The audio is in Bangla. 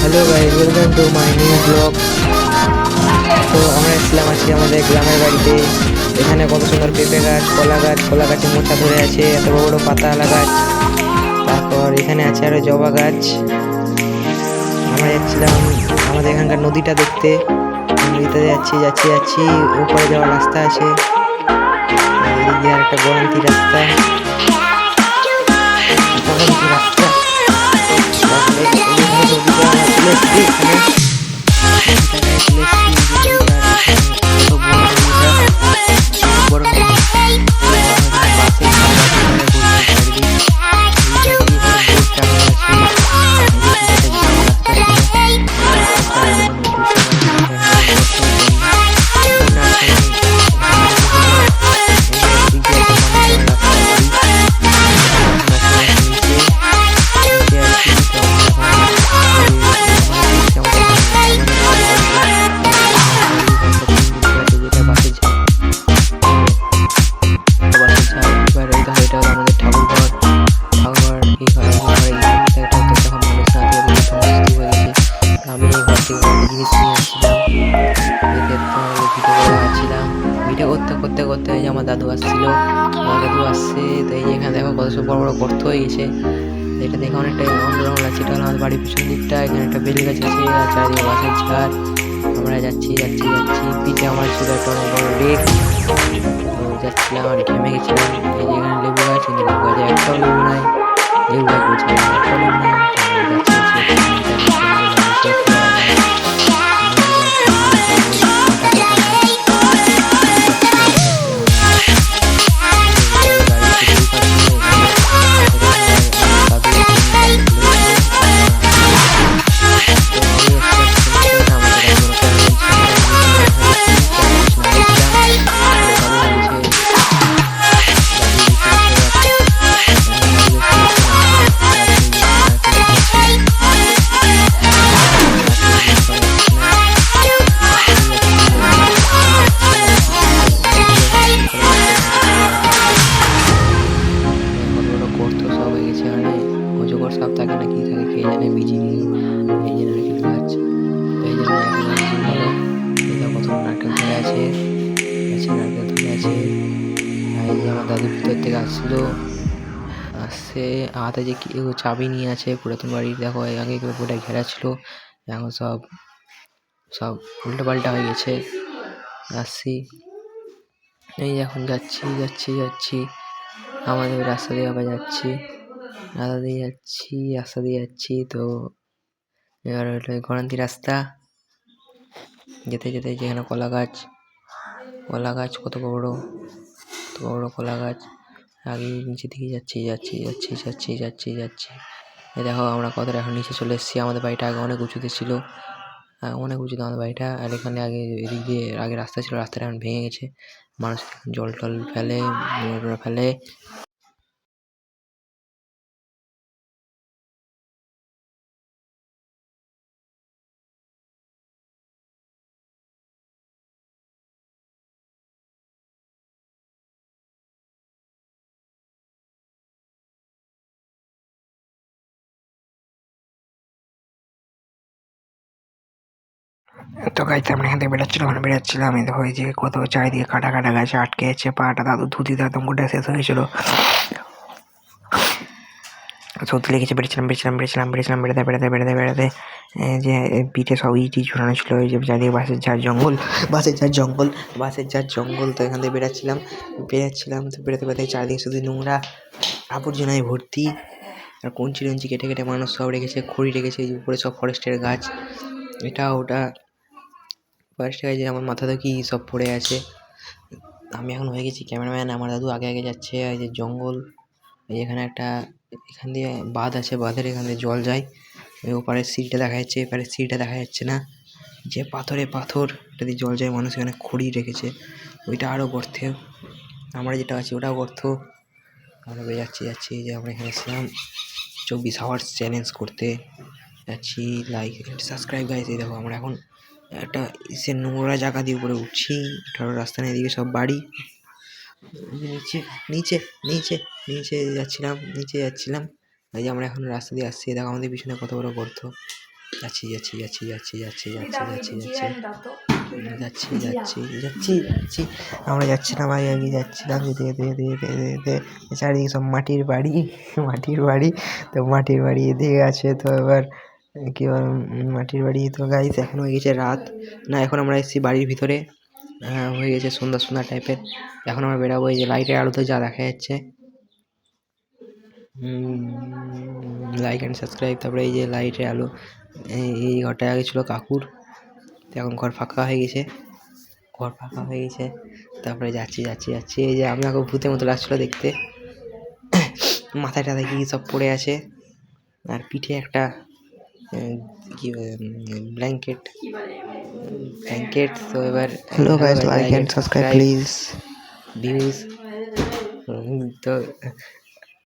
Hello guys, welcome to my new blog. তো আমরা এসেছিলাম আজকে আমাদের গ্রামের বাড়িতে। এখানে কত সুন্দর পেঁপে গাছ, কলা গাছে মোচা ধরে আছে, এত বড় বড় পাতাওয়ালা গাছ। তারপর এখানে আছে আরো জবা গাছ। আমরা যাচ্ছিলাম আমাদের এখানকার নদীটা দেখতে। নদীতে যাচ্ছি উপরে যাওয়ার রাস্তা আছে। এদিক দিয়ে একটা গোড়ান্তি রাস্তা। ভিডিও করতে করতে করতে আমার দাদু আসছিল। আমার দাদু আসছে, তো এই এখানে দেখো কত সব বড় বড় গর্ত হয়ে গেছে। এটা দেখে অনেকটা অন্যরকম লাগছে। এটা আমাদের বাড়ির পিছন দিকটা। এখানে একটা বেল গাছ আছে আর চারিদিকে বাঁশের ঝাড়। আমরা যাচ্ছি পিঠে আমার ছিল একটা অনেক বড় লেক। তো যাচ্ছিলাম আর ঘেমে গেছিলাম। এই যে এখানে লেবু গাছ, কিন্তু লেবু গাছে একটাও লেবু নাই। লেবু গাছ বলছে একটাও লেবু নাই। অজগর সাপ থাকে না কি থাকে কে জানে, বিচিনি। এই যে নারকেল গাছ, এই যে নারকেল গাছ ভালো। এটা কত নারকেল ধরে আছে, নারকেল ধরে আছে। আর এই যে আমার দাদু ভিতর থেকে আসছে হাতে যে কি চাবি নিয়ে আছে পুরাতন বাড়ির। দেখো আগে পুরোটা ঘেরা ছিল, এখন সব সব উল্টো পাল্টা হয়ে গেছে। আসছি, এই এখন যাচ্ছি আমাদের রাস্তা দিয়ে আবার যাচ্ছি, রাস্তা দিয়ে যাচ্ছি। তো এবার ওটা ঘোরান্তি রাস্তা। যেতে যেখানে কলা গাছ কত বড় কলা গাছ। আগে নিচে দিকে যাচ্ছি। দেখো আমরা কতটা এখন নিচে চলে এসেছি। আমাদের বাড়িটা আগে অনেক উঁচুতে ছিল, অনেক উঁচুতে আমাদের বাড়িটা। আর এখানে আগে এদিক দিয়ে আগে রাস্তা ছিল, রাস্তাটা এখন ভেঙে গেছে। মানুষ জল টল ফেলে, নোংরা ফেলে। তো গাইতে আমরা এখান থেকে বেড়াচ্ছিলাম। এই দেখো এই যে কত চারিদিকে কাটা গাছে আটকে আছে। পাটা দাদু ধুতিতে একদম গোটা শেষ হয়েছিল। সত্যি লেগেছে। বেড়াতে যে পিঠে সব ইটি ঝুলানো ছিল। ওই যে চারিদিকে বাঁশের ঝাড় জঙ্গল। তো এখান থেকে বেড়াচ্ছিলাম। তো বেড়াতে চারিদিকে শুধু নোংরা আবর্জনায় ভর্তি। আর কঞ্চি কেটে মানুষ সব রেখেছে, খড়ি রেখেছে। উপরে সব ফরেস্টের গাছ, এটা ওটা ফরেস্টের গাছ। আমার মাথা থেকে সব পড়ে আছে। আমি এখন হয়ে গেছি ক্যামেরাম্যান। আমার দাদু আগে যাচ্ছে। এই যে জঙ্গল, এখানে এখান দিয়ে বাঁধ আছে, বাঁধের এখান দিয়ে জল যায়। ওপারের সিঁড়িটা দেখা যাচ্ছে, এপারের সিঁড়িটা দেখা যাচ্ছে না। যে পাথর এটা দিয়ে জল যায়। মানুষ এখানে খড়ি রেখেছে, ওইটা আরও গর্তে। আমরা যেটা আছি ওটাও গর্ত। আমরা যাচ্ছি যে আমরা এখানে এসেছিলাম 24 আওয়ার্স চ্যালেঞ্জ করতে। যাচ্ছি, লাইক সাবস্ক্রাইব গাইস। এই দেখো আমরা এখন একটা নোংরা জায়গা দিয়ে উপরে উঠছি। রাস্তা নেই, এদিকে সব বাড়ি। নিচে যাচ্ছিলাম। এই যে আমরা এখন রাস্তা দিয়ে আসছি। দেখো আমাদের পিছনে কত বড় গর্ত। যাচ্ছি যাচ্ছি যাচ্ছি যাচ্ছি যাচ্ছি কি যাচ্ছি দাও যাচ্ছি একটু যাচ্ছি জিরানি দাও তো যাচ্ছি যাচ্ছি যাচ্ছি যাচ্ছি আমরা যাচ্ছিলাম আগে এগিয়ে যাচ্ছিলাম যেতে যেতে যেতে যেতে যেতে যেতে চারিদিকে সব মাটির বাড়ি মাটির বাড়ি তো মাটির বাড়ি এদিকে আছে তো এবার কি বল মাটির বাড়ি তো গাইস এখন হয়ে গেছে রাত না এখন আমরা এসেছি বাড়ির ভিতরে হয়ে গেছে সন্ধ্যা সন্ধ্যা টাইপের এখন আমরা বেরাবো এই যে লাইটের আলোতে যা দেখা যাচ্ছে লাইক অ্যান্ড সাবস্ক্রাইব তারপরে এই যে লাইটের আলো এই ঘরটা আগে ছিল কাকুর তো এখন ঘর ফাঁকা হয়ে গেছে তারপরে যাচ্ছি যাচ্ছি যাচ্ছি এই যে আমাকে ভূতের মতো লাগছিলো দেখতে মাথায় টাথায় কি সব পড়ে আছে আর পিঠে একটা কি ব্ল্যাঙ্কেট তো এবার Hello guys, like and subscribe please. Views তো